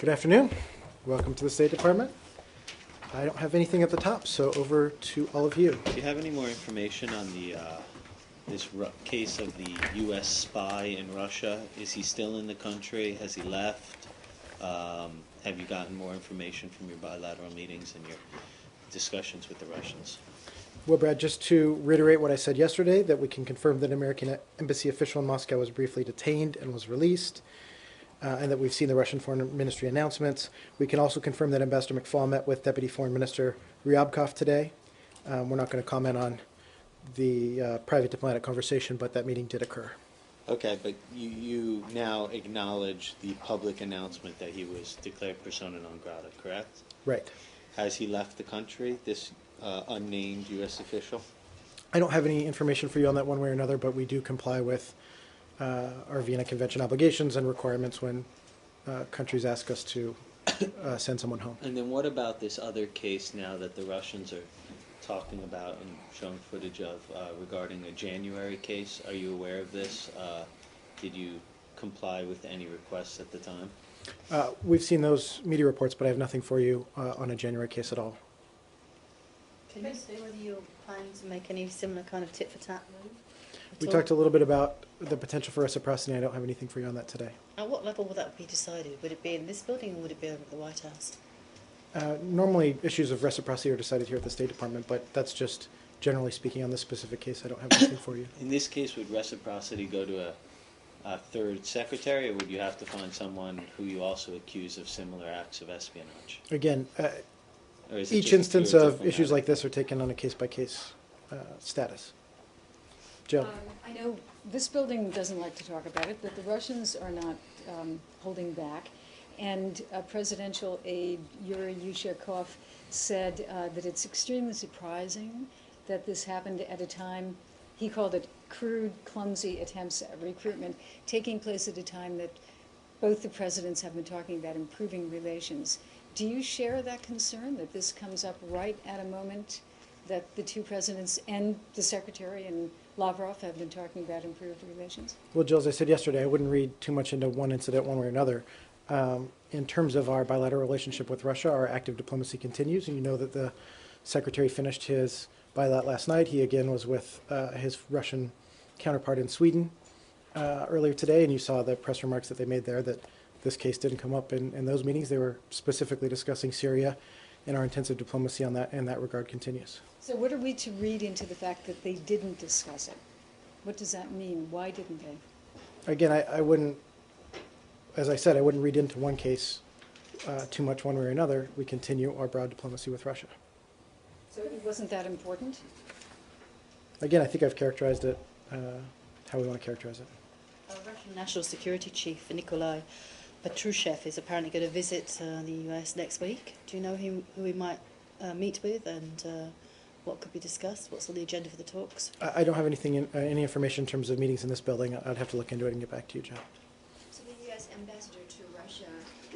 Good afternoon. Welcome to the State Department. I don't have anything at the top, so over to all of you. Do you have any more information on the case of the U.S. spy in Russia? Is he still in the country? Has he left? Have you gotten more information from your bilateral meetings and your discussions with the Russians? Well, Brad, just to reiterate what I said yesterday, that we can confirm that an American embassy official in Moscow was briefly detained and was released, and that we've seen the Russian Foreign Ministry announcements. We can also confirm that Ambassador McFaul met with Deputy Foreign Minister Ryabkov today. We're not going to comment on the private diplomatic conversation, but that meeting did occur. Okay, but you now acknowledge the public announcement that he was declared persona non grata, correct? Right. Has he left the country, this unnamed U.S. official? I don't have any information for you on that one way or another, but we do comply with our Vienna Convention obligations and requirements when countries ask us to send someone home. And then what about this other case now that the Russians are talking about and showing footage of regarding a January case? Are you aware of this? Did you comply with any requests at the time? We've seen those media reports, but I have nothing for you on a January case at all. Can you say whether you're planning to make any similar kind of tit-for-tat move? We talked a little bit about the potential for reciprocity. I don't have anything for you on that today. At what level will that be decided? Would it be in this building or would it be over at the White House? Normally, issues of reciprocity are decided here at the State Department, but that's just generally speaking on this specific case. I don't have anything for you. In this case, would reciprocity go to a third secretary, or would you have to find someone who you also accuse of similar acts of espionage? Again, Or is it each just instance pure of diplomatic? issues like this are taken on a case-by-case status. Jill? I know this building doesn't like to talk about it, but the Russians are not holding back. And presidential aide Yuri Yushakov said that it's extremely surprising that this happened at a time, he called it crude, clumsy attempts at recruitment, taking place at a time that both the presidents have been talking about improving relations. Do you share that concern, that this comes up right at a moment that the two presidents and the secretary and Lavrov have been talking about improved relations? Well, Jill, as I said yesterday, I wouldn't read too much into one incident one way or another. In terms of our bilateral relationship with Russia, our active diplomacy continues, and you know that the secretary finished his bilat last night. He again was with his Russian counterpart in Sweden earlier today, and you saw the press remarks that they made there that this case didn't come up in those meetings. They were specifically discussing Syria, and our intensive diplomacy on that in that regard continues. So what are we to read into the fact that they didn't discuss it? What does that mean? Why didn't they? Again, I wouldn't, as I said, I wouldn't read into one case too much one way or another. We continue our broad diplomacy with Russia. So it wasn't that important? Again, I think I've characterized it how we want to characterize it. Russian National Security Chief Nikolai Patrushev is apparently going to visit the US next week. Do you know who he might meet with and what could be discussed? What's on the agenda for the talks? I don't have anything, any information in terms of meetings in this building. I'd have to look into it and get back to you, Joe. So the U.S. ambassador to Russia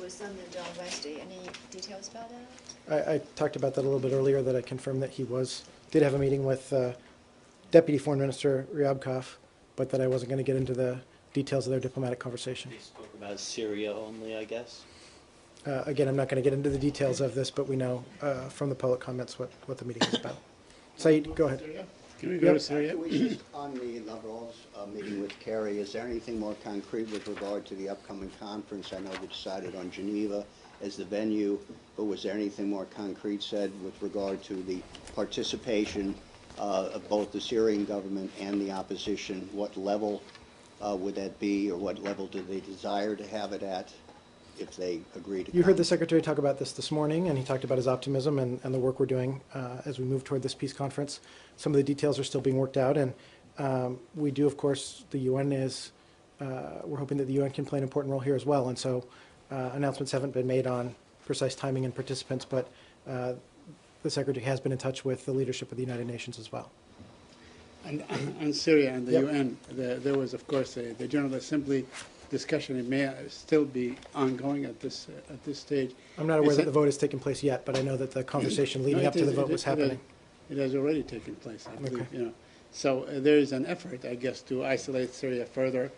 was summoned on Wednesday. Any details about that? I talked about that a little bit earlier, that I confirmed that he did have a meeting with Deputy Foreign Minister Ryabkov, but that I wasn't going to get into the details of their diplomatic conversation. They spoke about Syria only, I guess? Again, I'm not going to get into the details of this, but we know from the public comments what the meeting is about. Saeed, go ahead. Can we go to Syria? Just on the Lavrov's meeting with Kerry, is there anything more concrete with regard to the upcoming conference? I know they decided on Geneva as the venue, but was there anything more concrete said with regard to the participation of both the Syrian government and the opposition? What level would that be, or what level do they desire to have it at if they agree to come? You heard the Secretary talk about this morning, and he talked about his optimism and the work we're doing as we move toward this peace conference. Some of the details are still being worked out, and we do, of course, the UN is, we're hoping that the UN can play an important role here as well, and so announcements haven't been made on precise timing and participants, but the Secretary has been in touch with the leadership of the United Nations as well. And on Syria and the Yep. UN, there was, of course, the General Assembly discussion. It may still be ongoing at this stage. I'm not aware Is that it- the vote has taken place yet, but I know that the conversation leading No, up to the vote it was happening. It has already taken place, I believe. Okay. So there is an effort, I guess, to isolate Syria further.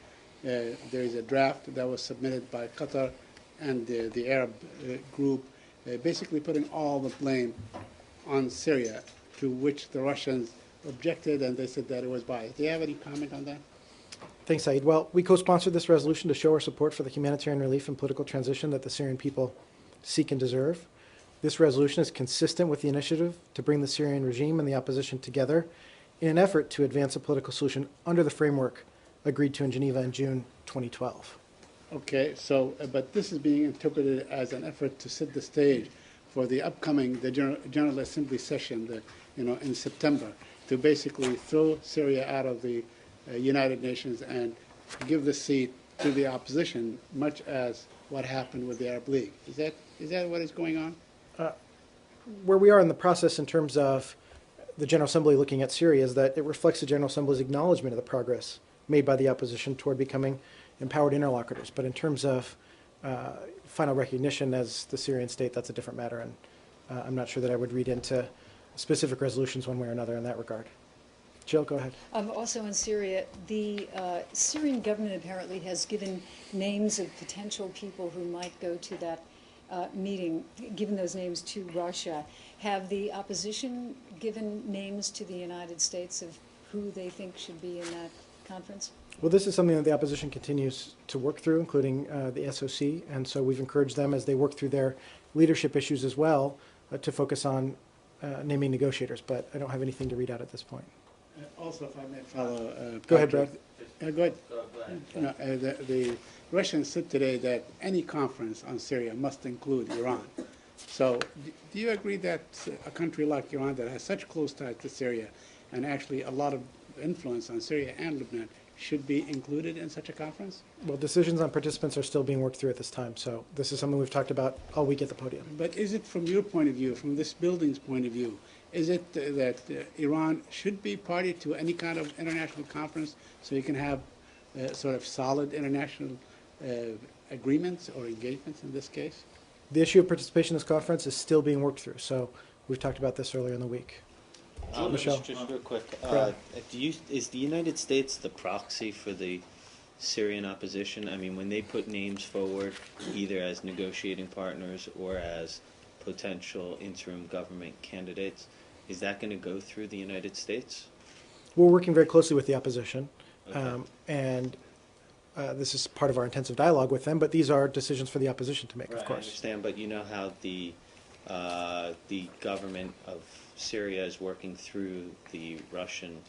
There is a draft that was submitted by Qatar and the Arab group basically putting all the blame on Syria, to which the Russians objected, and they said that it was biased. Do you have any comment on that? Thanks, Saeed. Well, we co-sponsored this resolution to show our support for the humanitarian relief and political transition that the Syrian people seek and deserve. This resolution is consistent with the initiative to bring the Syrian regime and the opposition together in an effort to advance a political solution under the framework agreed to in Geneva in June 2012. Okay, so, but this is being interpreted as an effort to set the stage for the upcoming, the General Assembly session, in September, to basically throw Syria out of the United Nations and give the seat to the opposition, much as what happened with the Arab League. Is that what is going on? Where we are in the process in terms of the General Assembly looking at Syria is that it reflects the General Assembly's acknowledgement of the progress made by the opposition toward becoming empowered interlocutors. But in terms of final recognition as the Syrian state, that's a different matter, and I'm not sure that I would read into specific resolutions one way or another in that regard. Jill, go ahead. Also in Syria, the Syrian government apparently has given names of potential people who might go to that meeting, given those names to Russia. Have the opposition given names to the United States of who they think should be in that conference? Well, this is something that the opposition continues to work through, including the SOC, and so we've encouraged them as they work through their leadership issues as well to focus on naming negotiators, but I don't have anything to read out at this point. Also, if I may follow. Go ahead, Brad. Go ahead. The Russians said today that any conference on Syria must include Iran. So do you agree that a country like Iran that has such close ties to Syria and actually a lot of influence on Syria and Lebanon should be included in such a conference? Well, decisions on participants are still being worked through at this time, so this is something we've talked about all week at the podium. But is it from your point of view, from this building's point of view, is it that Iran should be party to any kind of international conference so you can have sort of solid international agreements or engagements in this case? The issue of participation in this conference is still being worked through, so we've talked about this earlier in the week. Michelle? Just real quick, is the United States the proxy for the Syrian opposition? I mean, when they put names forward, either as negotiating partners or as potential interim government candidates, is that going to go through the United States? We're working very closely with the opposition, Okay. and this is part of our intensive dialogue with them, but these are decisions for the opposition to make, Right, of I course. understand, but you know how the government of Syria is working through the Russian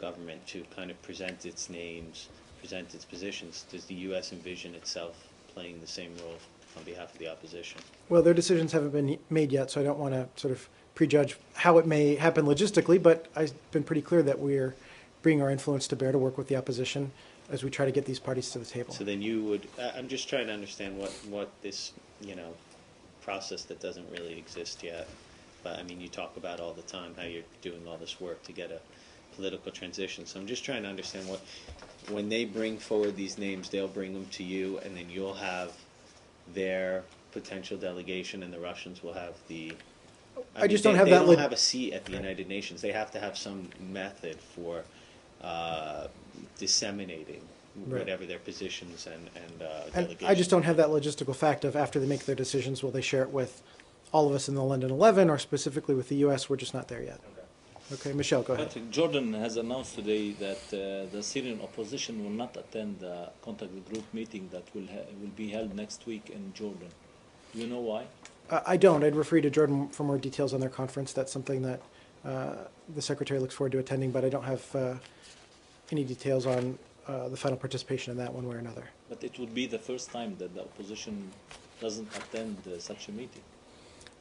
government to kind of present its names, present its positions. Does the U.S. envision itself playing the same role on behalf of the opposition? Well, their decisions haven't been made yet, so I don't want to sort of prejudge how it may happen logistically, but I've been pretty clear that we're bringing our influence to bear to work with the opposition as we try to get these parties to the table. So then you would, I'm just trying to understand what this, process that doesn't really exist yet. But I mean, you talk about all the time how you're doing all this work to get a political transition. So I'm just trying to understand when they bring forward these names, they'll bring them to you, and then you'll have their potential delegation, and the Russians will have the. I just don't have they that. They don't have a seat at the United Nations. They have to have some method for disseminating Right. whatever their positions and delegations. I just don't have that logistical fact of after they make their decisions, will they share it with all of us in the London 11 or specifically with the U.S.? We're just not there yet. Okay, Michelle, go ahead. But Jordan has announced today that the Syrian opposition will not attend the contact group meeting that will be held next week in Jordan. Do you know why? I don't. I'd refer you to Jordan for more details on their conference. That's something that the Secretary looks forward to attending, but I don't have any details on the final participation in that one way or another. But it would be the first time that the opposition doesn't attend such a meeting.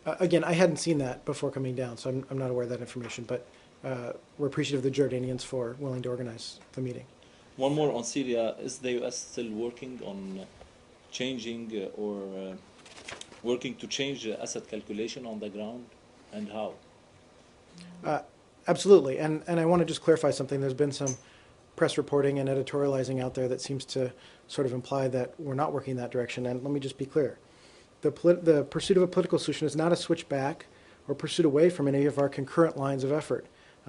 Again, I hadn't seen that before coming down, so I'm not aware of that information, but we're appreciative of the Jordanians for willing to organize the meeting. One more on Syria. Is the U.S. still working on changing or working to change the asset calculation on the ground, and how? Absolutely, and I want to just clarify something. There's been some press reporting and editorializing out there that seems to sort of imply that we're not working in that direction, and let me just be clear. The pursuit of a political solution is not a switch back or pursuit away from any of our concurrent lines of effort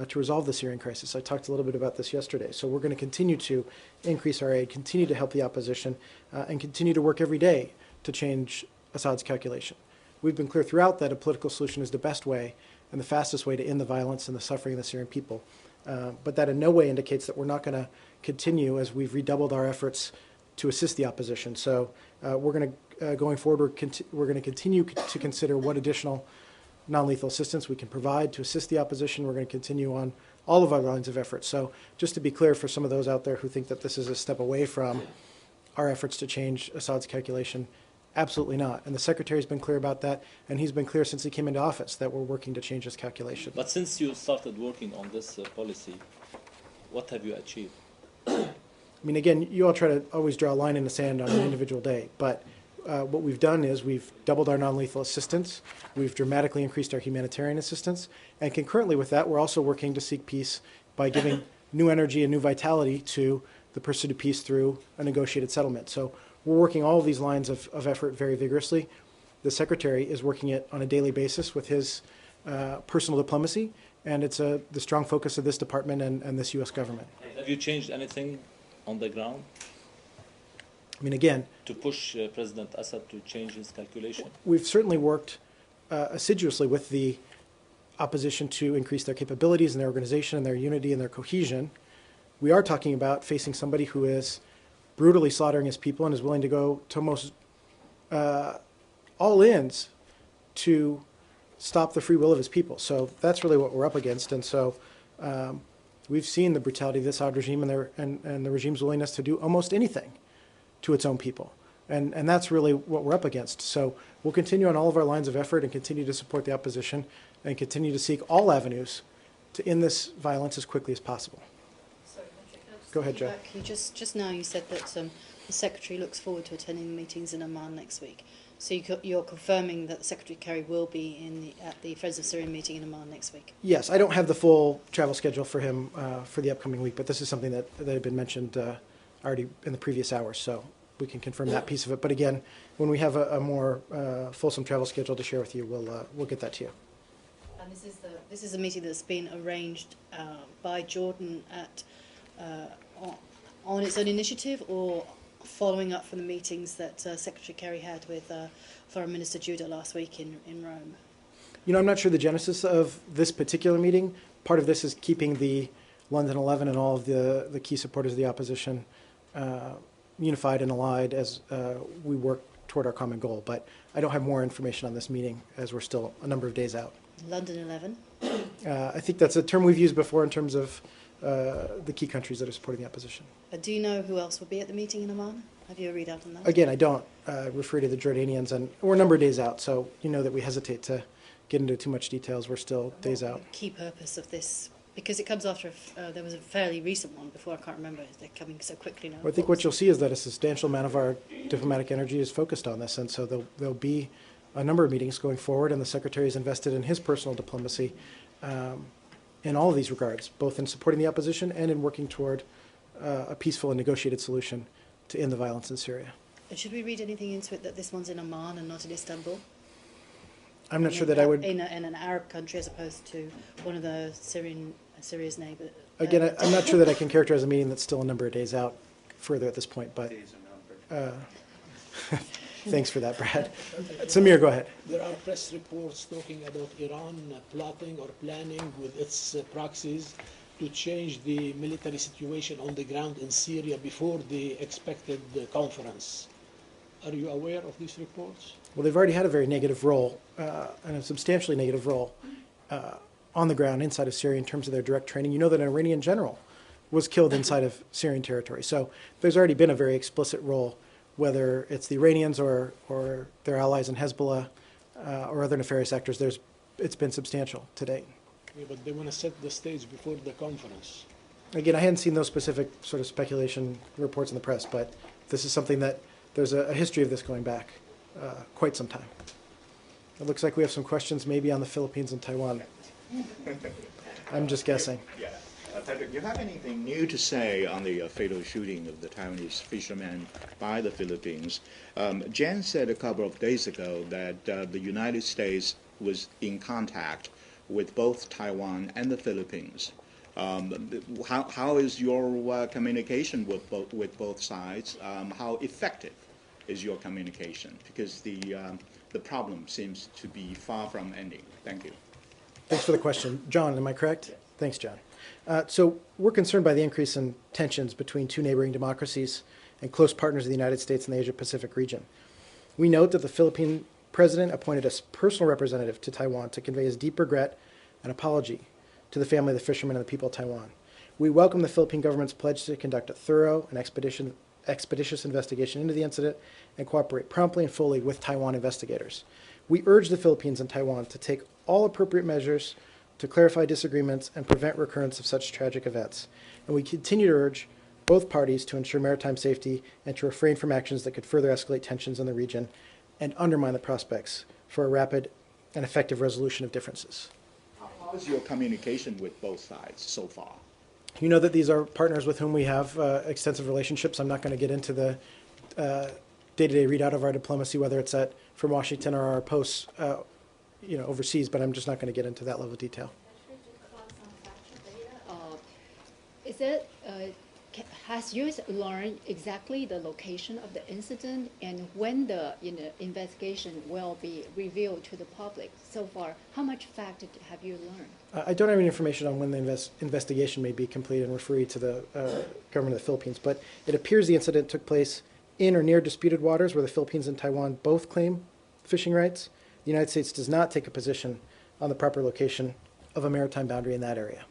to resolve the Syrian crisis. I talked a little bit about this yesterday. So we're going to continue to increase our aid, continue to help the opposition, and continue to work every day to change Assad's calculation. We've been clear throughout that a political solution is the best way and the fastest way to end the violence and the suffering of the Syrian people. But that in no way indicates that we're not going to continue as we've redoubled our efforts to assist the opposition. So we're going to, going forward, we're going to continue to consider what additional non-lethal assistance we can provide to assist the opposition. We're going to continue on all of our lines of effort. So just to be clear for some of those out there who think that this is a step away from our efforts to change Assad's calculation, absolutely not. And the Secretary's been clear about that, and he's been clear since he came into office that we're working to change his calculation. But since you started working on this policy, what have you achieved? I mean, again, you all try to always draw a line in the sand on an individual day, but what we've done is we've doubled our non-lethal assistance, we've dramatically increased our humanitarian assistance, and concurrently with that, we're also working to seek peace by giving new energy and new vitality to the pursuit of peace through a negotiated settlement. So we're working all of these lines of effort very vigorously. The Secretary is working it on a daily basis with his personal diplomacy, and it's the strong focus of this department and this U.S. government. Have you changed anything on the ground I mean, again, to push President Assad to change his calculation? we've certainly worked assiduously with the opposition to increase their capabilities and their organization and their unity and their cohesion. We are talking about facing somebody who is brutally slaughtering his people and is willing to go to almost all ends to stop the free will of his people. So that's really what we're up against. And so we've seen the brutality of the Assad regime and the regime's willingness to do almost anything to its own people. And that's really what we're up against. So we'll continue on all of our lines of effort and continue to support the opposition and continue to seek all avenues to end this violence as quickly as possible. Sorry, Patrick, can I just Go ahead, take you Jo. back? You just now you said that the Secretary looks forward to attending the meetings in Amman next week. So you're confirming that Secretary Kerry will be at the Friends of Syria meeting in Amman next week? Yes, I don't have the full travel schedule for him for the upcoming week, but this is something that had been mentioned already in the previous hours, so we can confirm that piece of it. But again, when we have a more fulsome travel schedule to share with you, we'll get that to you. And this is a meeting that's been arranged by Jordan on its own initiative, or following up from the meetings that Secretary Kerry had with Foreign Minister Judah last week in Rome? You know, I'm not sure the genesis of this particular meeting. Part of this is keeping the London 11 and all of the key supporters of the opposition unified and allied as we work toward our common goal. But I don't have more information on this meeting as we're still a number of days out. London 11? I think that's a term we've used before in terms of the key countries that are supporting the opposition. Do you know who else will be at the meeting in Amman? Have you a readout on that? Again, I don't refer to the Jordanians, and we're a number of days out, so you know that we hesitate to get into too much details. We're still days out. The key purpose of this, because it comes after there was a fairly recent one before, I can't remember, they're coming so quickly now. Well, I think what you'll see is that a substantial amount of our diplomatic energy is focused on this, and so there'll be a number of meetings going forward, and the Secretary is invested in his personal diplomacy in all of these regards, both in supporting the opposition and in working toward a peaceful and negotiated solution to end the violence in Syria. And should we read anything into it that this one's in Amman and not in Istanbul? I'm not sure that I would. In an Arab country as opposed to one of the Syria's neighbours. Again, I'm not sure that I can characterize a meeting that's still a number of days out further at this point, but thanks for that, Brad. Samir, go ahead. There are press reports talking about Iran plotting or planning with its proxies to change the military situation on the ground in Syria before the expected conference. Are you aware of these reports? Well, they've already had a very negative role, and a substantially negative role on the ground inside of Syria in terms of their direct training. You know that an Iranian general was killed inside of Syrian territory. So there's already been a very explicit role, whether it's the Iranians or their allies in Hezbollah or other nefarious actors. It's been substantial to date. Yeah, but they want to set the stage before the conference. Again, I hadn't seen those specific sort of speculation reports in the press, but this is something that there's a history of this going back quite some time. It looks like we have some questions maybe on the Philippines and Taiwan. I'm just guessing. Yeah. Patrick, do you have anything new to say on the fatal shooting of the Taiwanese fisherman by the Philippines? Jen said a couple of days ago that the United States was in contact with both Taiwan and the Philippines. How is your communication with both sides? How effective is your communication? Because the problem seems to be far from ending. Thank you. Thanks for the question. John, am I correct? Yeah. Thanks, John. So we're concerned by the increase in tensions between two neighboring democracies and close partners of the United States in the Asia-Pacific region. We note that the Philippine president appointed a personal representative to Taiwan to convey his deep regret and apology to the family of the fishermen and the people of Taiwan. We welcome the Philippine government's pledge to conduct a thorough and expeditious investigation into the incident and cooperate promptly and fully with Taiwan investigators. We urge the Philippines and Taiwan to take all appropriate measures to clarify disagreements and prevent recurrence of such tragic events. And we continue to urge both parties to ensure maritime safety and to refrain from actions that could further escalate tensions in the region and undermine the prospects for a rapid and effective resolution of differences. How is your communication with both sides so far? You know that these are partners with whom we have extensive relationships. I'm not going to get into the day-to-day readout of our diplomacy, whether it's from Washington or our posts overseas, but I'm just not going to get into that level of detail. Is it, has U.S. learned exactly the location of the incident and when the investigation will be revealed to the public? So far, how much fact have you learned? I don't have any information on when the investigation may be complete and refer you to the government of the Philippines, but it appears the incident took place in or near disputed waters where the Philippines and Taiwan both claim fishing rights. The United States does not take a position on the proper location of a maritime boundary in that area.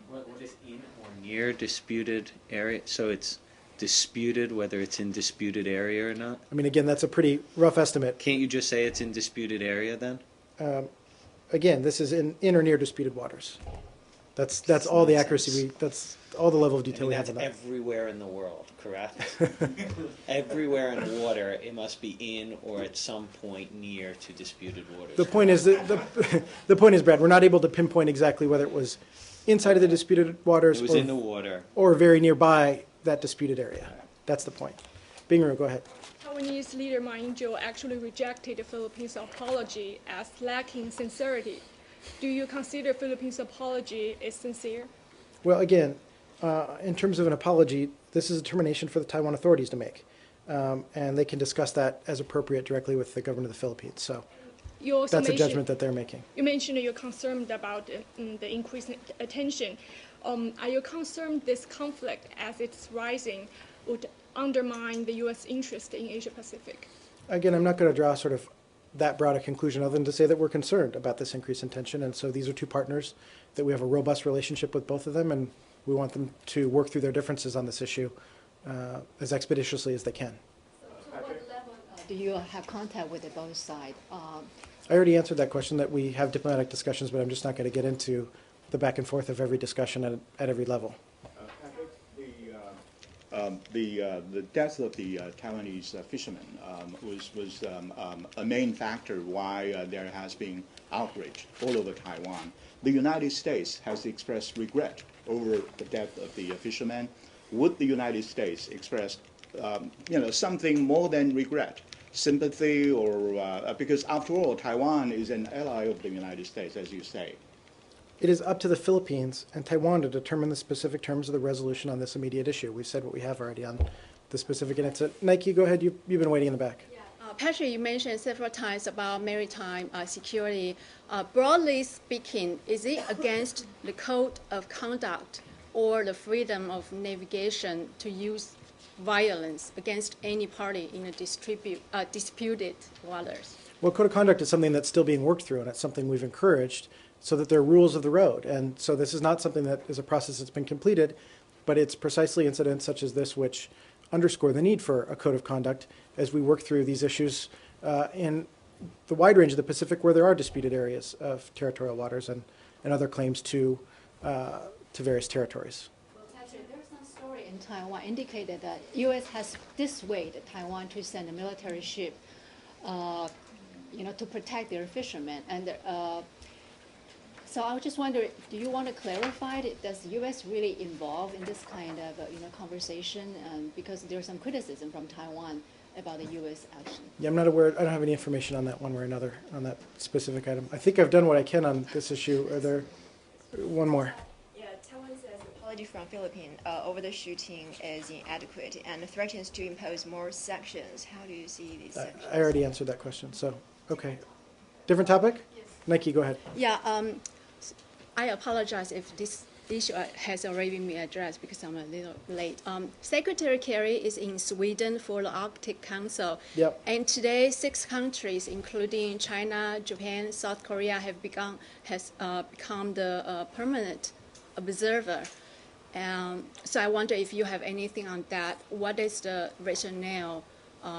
What is in or near disputed area? So it's disputed whether it's in disputed area or not? I mean, again, that's a pretty rough estimate. Can't you just say it's in disputed area then? Again, this is in or near disputed waters. That's all the accuracy that's all the level of detail we have on that. That's everywhere in the world, correct? Everywhere in water, it must be in or at some point near to disputed waters. The point is the point is, Brad, we're not able to pinpoint exactly whether it was inside of the disputed waters It was in the water. or very nearby that disputed area. That's the point. Bingru, go ahead. Taiwanese leader Ma Ying-jeou actually rejected the Philippines' apology as lacking sincerity. Do you consider Philippines' apology is sincere? Well, again, in terms of an apology, this is a determination for the Taiwan authorities to make, and they can discuss that as appropriate directly with the government of the Philippines. So that's a judgment that they're making. You mentioned you're concerned about the increasing attention. Are you concerned this conflict, as it's rising, would undermine the U.S. interest in Asia-Pacific? Again, I'm not going to draw sort of that broad a conclusion other than to say that we're concerned about this increase in tension. And so these are two partners that we have a robust relationship with both of them, and we want them to work through their differences on this issue as expeditiously as they can. So what level do you have contact with both sides? I already answered that question, that we have diplomatic discussions, but I'm just not going to get into the back and forth of every discussion at every level. The death of the Taiwanese fishermen was a main factor why there has been outrage all over Taiwan. The United States has expressed regret over the death of the fishermen. Would the United States express, something more than regret, sympathy, or because after all, Taiwan is an ally of the United States, as you say? It is up to the Philippines and Taiwan to determine the specific terms of the resolution on this immediate issue. We've said what we have already on the specific incident. Nike, go ahead. You've been waiting in the back. Patrick, you mentioned several times about maritime security. Broadly speaking, is it against the code of conduct or the freedom of navigation to use violence against any party in a disputed waters? Well, code of conduct is something that's still being worked through, and it's something we've encouraged so that there are rules of the road. And so this is not something that is a process that's been completed, but it's precisely incidents such as this which underscore the need for a code of conduct as we work through these issues in the wide range of the Pacific where there are disputed areas of territorial waters and other claims to various territories. Well, Patrick, there's some story in Taiwan indicated that U.S. has dissuaded Taiwan to send a military ship, to protect their fishermen. And so I was just wondering, do you want to clarify it? Does the U.S. really involved in this kind of conversation? Because there's some criticism from Taiwan about the U.S. action. Yeah, I'm not aware. I don't have any information on that one way or another on that specific item. I think I've done what I can on this issue. Are there one more? Yeah, Taiwan says apology from Philippines over the shooting is inadequate and threatens to impose more sanctions. How do you see these sanctions? I already answered that question, so, okay. Different topic? Yes. Nike, go ahead. Yeah, I apologize if this issue has already been addressed because I'm a little late. Secretary Kerry is in Sweden for the Arctic Council. Yep. And today, 6 countries, including China, Japan, South Korea, have become the permanent observer. So I wonder if you have anything on that. What is the rationale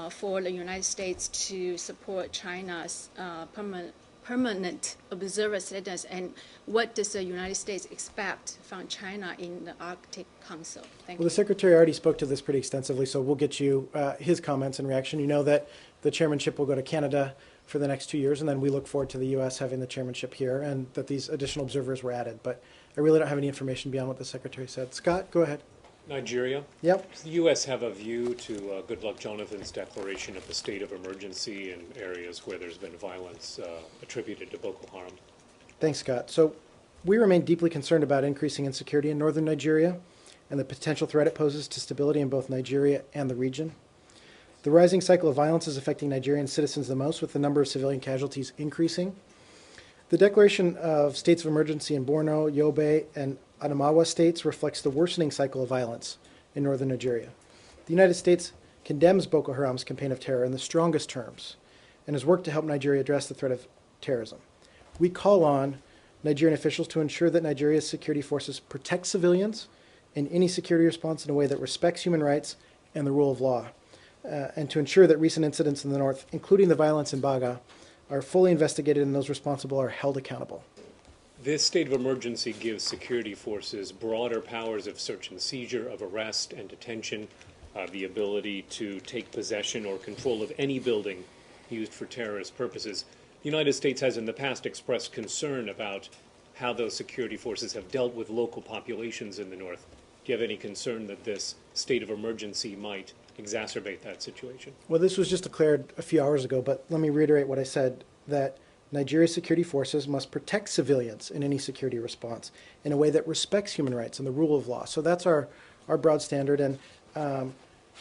for the United States to support China's permanent observer status, and what does the United States expect from China in the Arctic Council? Thank Well, you. the Secretary already spoke to this pretty extensively, so we'll get you his comments and reaction. You know that the chairmanship will go to Canada for the next 2 years, and then we look forward to the U.S. having the chairmanship here, and that these additional observers were added. But I really don't have any information beyond what the Secretary said. Scott, go ahead. Nigeria. Yep. Does the U.S. have a view to Goodluck Jonathan's declaration of the state of emergency in areas where there's been violence attributed to Boko Haram? Thanks, Scott. So we remain deeply concerned about increasing insecurity in northern Nigeria and the potential threat it poses to stability in both Nigeria and the region. The rising cycle of violence is affecting Nigerian citizens the most, with the number of civilian casualties increasing. The declaration of states of emergency in Borno, Yobe, and Adamawa states reflects the worsening cycle of violence in northern Nigeria. The United States condemns Boko Haram's campaign of terror in the strongest terms and has worked to help Nigeria address the threat of terrorism. We call on Nigerian officials to ensure that Nigeria's security forces protect civilians in any security response in a way that respects human rights and the rule of law, and to ensure that recent incidents in the north, including the violence in Baga, are fully investigated and those responsible are held accountable. This state of emergency gives security forces broader powers of search and seizure, of arrest and detention, the ability to take possession or control of any building used for terrorist purposes. The United States has in the past expressed concern about how those security forces have dealt with local populations in the north. Do you have any concern that this state of emergency might exacerbate that situation? Well, this was just declared a few hours ago, but let me reiterate what I said, that Nigeria's security forces must protect civilians in any security response in a way that respects human rights and the rule of law. So that's our broad standard, and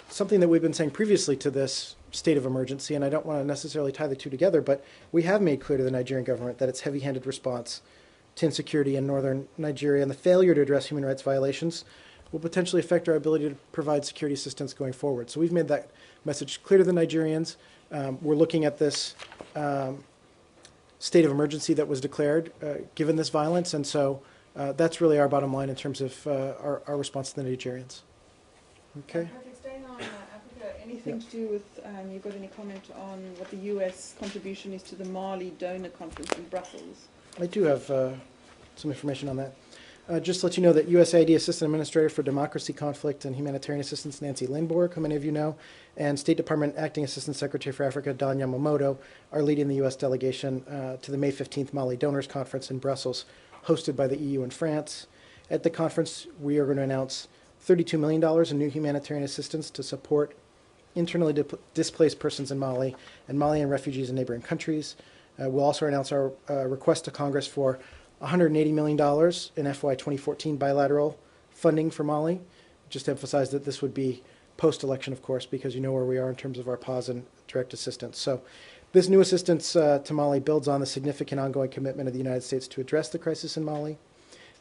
something that we've been saying previously to this state of emergency, and I don't want to necessarily tie the two together, but we have made clear to the Nigerian government that its heavy-handed response to insecurity in northern Nigeria and the failure to address human rights violations will potentially affect our ability to provide security assistance going forward. So we've made that message clear to the Nigerians. We're looking at this state of emergency that was declared given this violence, and so that's really our bottom line in terms of our response to the Nigerians. Okay. Patrick, staying on Africa, anything to do with, you got any comment on what the U.S. contribution is to the Mali donor conference in Brussels? I do have some information on that. Just to let you know that USAID Assistant Administrator for Democracy, Conflict, and Humanitarian Assistance, Nancy Lindborg, who many of you know, and State Department Acting Assistant Secretary for Africa, Don Yamamoto, are leading the U.S. delegation to the May 15th Mali Donors Conference in Brussels, hosted by the EU and France. At the conference, we are going to announce $32 million in new humanitarian assistance to support internally displaced persons in Mali and Malian refugees in neighboring countries. We'll also announce our request to Congress for $180 million in FY 2014 bilateral funding for Mali. Just to emphasize that this would be post-election, of course, because you know where we are in terms of our pause and direct assistance. So this new assistance to Mali builds on the significant ongoing commitment of the United States to address the crisis in Mali.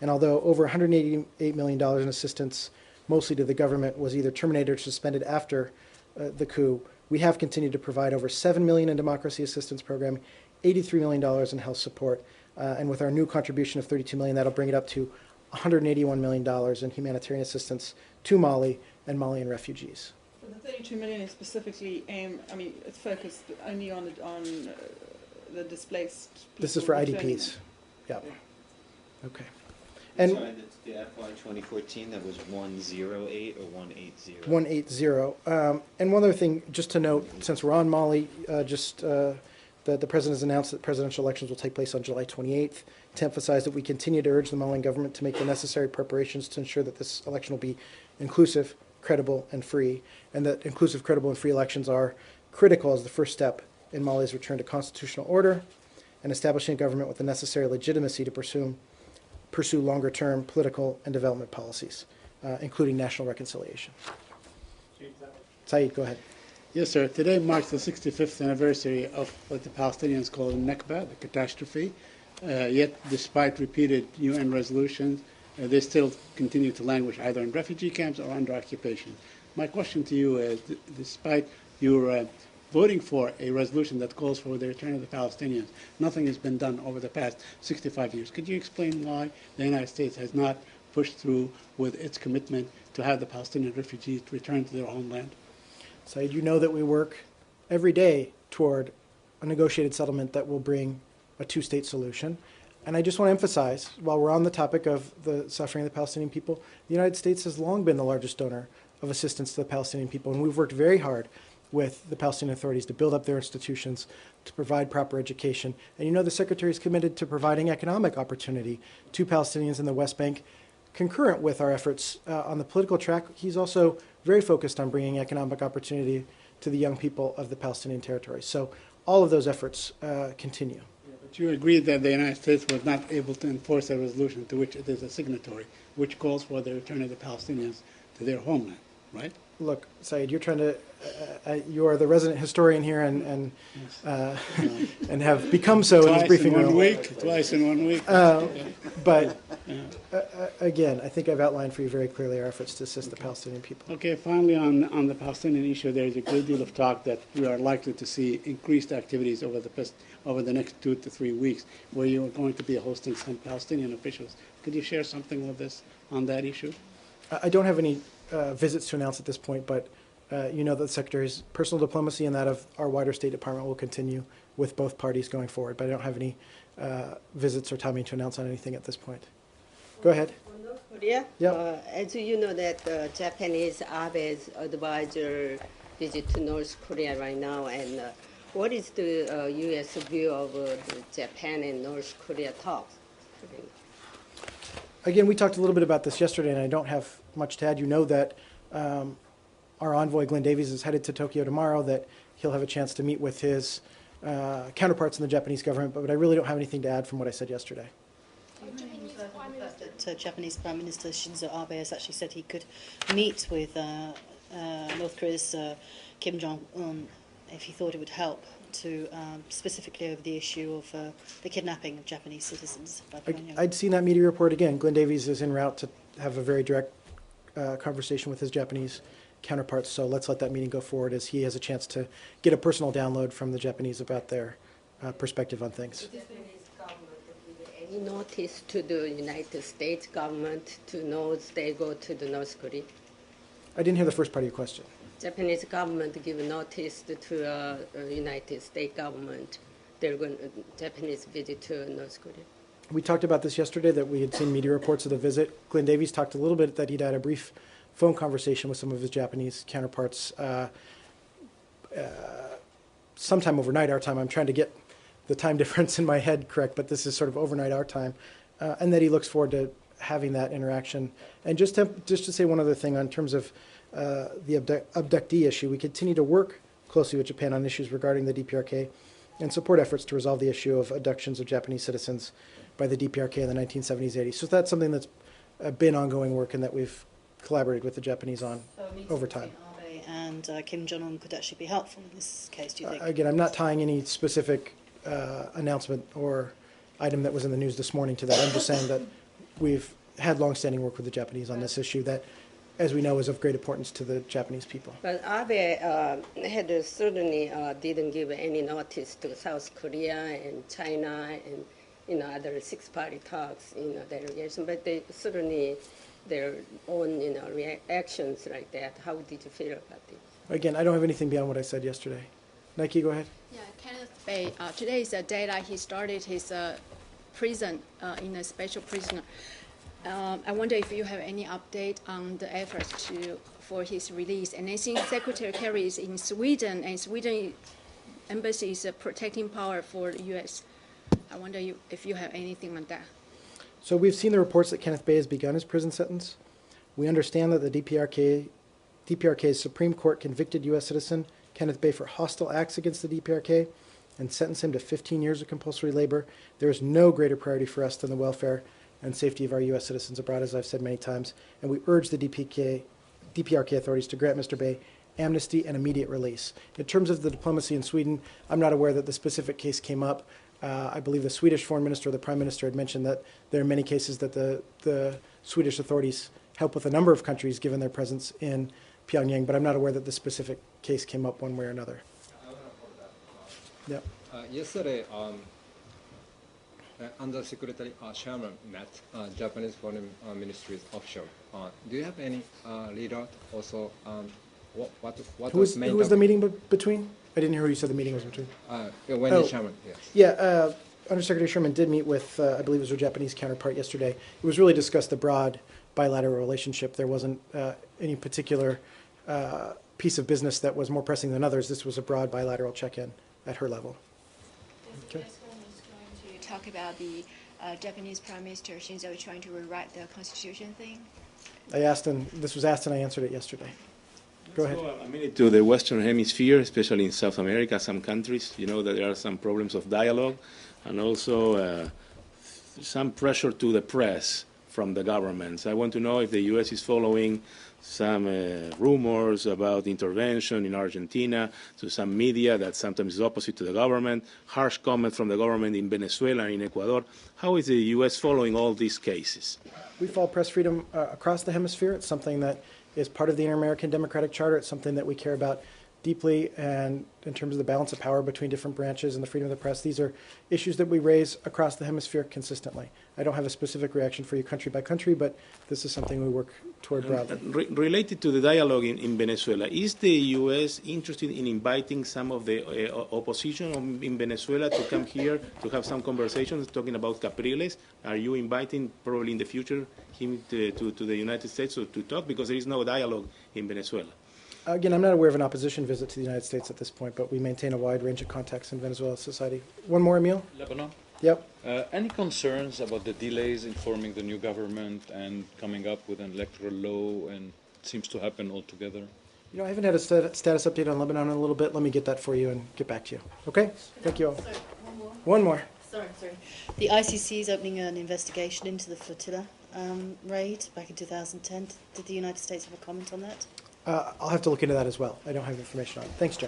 And although over $188 million in assistance, mostly to the government, was either terminated or suspended after the coup, we have continued to provide over $7 million in democracy assistance program, $83 million in health support, and with our new contribution of $32 million, that'll bring it up to $181 million in humanitarian assistance to Mali and Malian refugees. So the $32 million is specifically aimed, I mean, it's focused only on the displaced people. This is for IDPs. Yeah. Okay. And sorry, that's the FY 2014, that was 108 or 180? 180. And one other thing, just to note, since we're on Mali, that the President has announced that presidential elections will take place on July 28th, to emphasize that we continue to urge the Malian government to make the necessary preparations to ensure that this election will be inclusive, credible, and free, and that inclusive, credible, and free elections are critical as the first step in Mali's return to constitutional order and establishing a government with the necessary legitimacy to pursue pursue longer-term political and development policies, including national reconciliation. Saeed, go ahead. Yes, sir. Today marks the 65th anniversary of what the Palestinians call the Nakba, the catastrophe. Yet, despite repeated UN resolutions, they still continue to languish either in refugee camps or under occupation. My question to you is, despite your voting for a resolution that calls for the return of the Palestinians, nothing has been done over the past 65 years. Could you explain why the United States has not pushed through with its commitment to have the Palestinian refugees return to their homeland? Saeed, you know that we work every day toward a negotiated settlement that will bring a two-state solution. And I just want to emphasize, while we're on the topic of the suffering of the Palestinian people, the United States has long been the largest donor of assistance to the Palestinian people, and we've worked very hard with the Palestinian authorities to build up their institutions, to provide proper education. And you know the Secretary is committed to providing economic opportunity to Palestinians in the West Bank. Concurrent with our efforts on the political track, he's also very focused on bringing economic opportunity to the young people of the Palestinian territory. So all of those efforts continue. But you agree that the United States was not able to enforce a resolution to which it is a signatory, which calls for the return of the Palestinians to their homeland, right? Look, Saeed, you're trying to, you are the resident historian here and have become so in this briefing room. Twice in 1 week. But again, I think I've outlined for you very clearly our efforts to assist the Palestinian people. Okay, finally on the Palestinian issue, there is a great deal of talk that we are likely to see increased activities over the next 2 to 3 weeks, where you are going to be hosting some Palestinian officials. Could you share something with us on that issue? I don't have any visits to announce at this point, but you know that the Secretary's personal diplomacy and that of our wider State Department will continue with both parties going forward. But I don't have any visits or timing to announce on anything at this point. Go ahead. On North Korea, Yep. as you know that Japanese Abe's advisor visit to North Korea right now, and what is the U.S. view of the Japan and North Korea talks? Again, we talked a little bit about this yesterday, and I don't have much to add. You know that our envoy, Glenn Davies, is headed to Tokyo tomorrow, that he'll have a chance to meet with his counterparts in the Japanese government, but I really don't have anything to add from what I said yesterday. That Japanese Prime Minister Shinzo Abe has actually said he could meet with North Korea's Kim Jong-un if he thought it would help to specifically over the issue of the kidnapping of Japanese citizens by Pyongyang. I'd seen that media report again. Glenn Davies is en route to have a very direct conversation with his Japanese counterparts, so let's let that meeting go forward as he has a chance to get a personal download from the Japanese about their perspective on things. Any notice to the United States government to know they go to the North Korea? I didn't hear the first part of your question. Japanese government give notice to United States government they're going Japanese visit to North Korea. We talked about this yesterday, that we had seen media reports of the visit. Glenn Davies talked a little bit that he'd had a brief phone conversation with some of his Japanese counterparts sometime overnight our time. I'm trying to get the time difference in my head correct, but this is sort of overnight our time, and that he looks forward to having that interaction. And just to say one other thing in terms of the abductee issue, we continue to work closely with Japan on issues regarding the DPRK and support efforts to resolve the issue of abductions of Japanese citizens by the DPRK in the 1970s, 80s. So that's something that's been ongoing work and that we've collaborated with the Japanese on over time. Abe and Kim Jong-un could actually be helpful in this case, do you think? Again, I'm not tying any specific announcement or item that was in the news this morning to that. I'm just saying that we've had long-standing work with the Japanese on this issue that, as we know, is of great importance to the Japanese people. But Abe had certainly didn't give any notice to South Korea and China and other six-party talks their relation. But they certainly their own reactions like that. How did you feel about it? Again, I don't have anything beyond what I said yesterday. Nike, go ahead. Yeah, Kenneth Bay. Today is the day that he started his prison in a special prison. I wonder if you have any update on the efforts for his release. And I think Secretary Kerry is in Sweden, and Sweden embassy is a protecting power for the U.S. I wonder if you have anything on that. So we've seen the reports that Kenneth Bay has begun his prison sentence. We understand that the DPRK's Supreme Court convicted U.S. citizen Kenneth Bay for hostile acts against the DPRK and sentenced him to 15 years of compulsory labor. There is no greater priority for us than the welfare and safety of our U.S. citizens abroad, as I've said many times. And we urge the DPRK authorities to grant Mr. Bay amnesty and immediate release. In terms of the diplomacy in Sweden, I'm not aware that the specific case came up. I believe the Swedish foreign minister or the prime minister had mentioned that there are many cases that the Swedish authorities help with a number of countries given their presence in Pyongyang, but I'm not aware that the specific case came up one way or another. Yep. Yesterday, Undersecretary Sherman met Japanese Foreign Ministry's official. Do you have any readout also? What was main who was the meeting between? I didn't hear who you said the meeting was between. Wendy Sherman, yes. Yeah, Undersecretary Sherman did meet with, I believe it was her Japanese counterpart yesterday. It was really discussed the broad bilateral relationship. There wasn't any particular piece of business that was more pressing than others. This was a broad bilateral check-in at her level. Okay. To talk about the Japanese Prime Minister Shinzo trying to rewrite the constitution thing. I asked, and this was asked, and I answered it yesterday. Go ahead. So, a minute to the Western Hemisphere, especially in South America, some countries, you know that there are some problems of dialogue and also some pressure to the press from the governments. I want to know if the U.S. is following some rumors about intervention in Argentina to some media that sometimes is opposite to the government, harsh comment from the government in Venezuela and in Ecuador. How is the U.S. following all these cases? We follow press freedom across the hemisphere. It's something that is part of the Inter-American Democratic Charter. It's something that we care about deeply, and in terms of the balance of power between different branches and the freedom of the press, these are issues that we raise across the hemisphere consistently. I don't have a specific reaction for you country by country, but this is something we work toward broadly. Related to the dialogue in Venezuela, is the U.S. interested in inviting some of the opposition in Venezuela to come here to have some conversations talking about Capriles? Are you inviting, probably in the future, him to the United States to talk? Because there is no dialogue in Venezuela. Again, I'm not aware of an opposition visit to the United States at this point, but we maintain a wide range of contacts in Venezuela society. One more, Emil? Lebanon? Yep. Any concerns about the delays in forming the new government and coming up with an electoral law, and it seems to happen altogether? You know, I haven't had a status update on Lebanon in a little bit. Let me get that for you and get back to you. Okay? Thank you all. Sorry, one more. One more. Sorry. The ICC is opening an investigation into the flotilla raid back in 2010. Did the United States have a comment on that? I'll have to look into that as well. I don't have information on it. Thanks, Joe.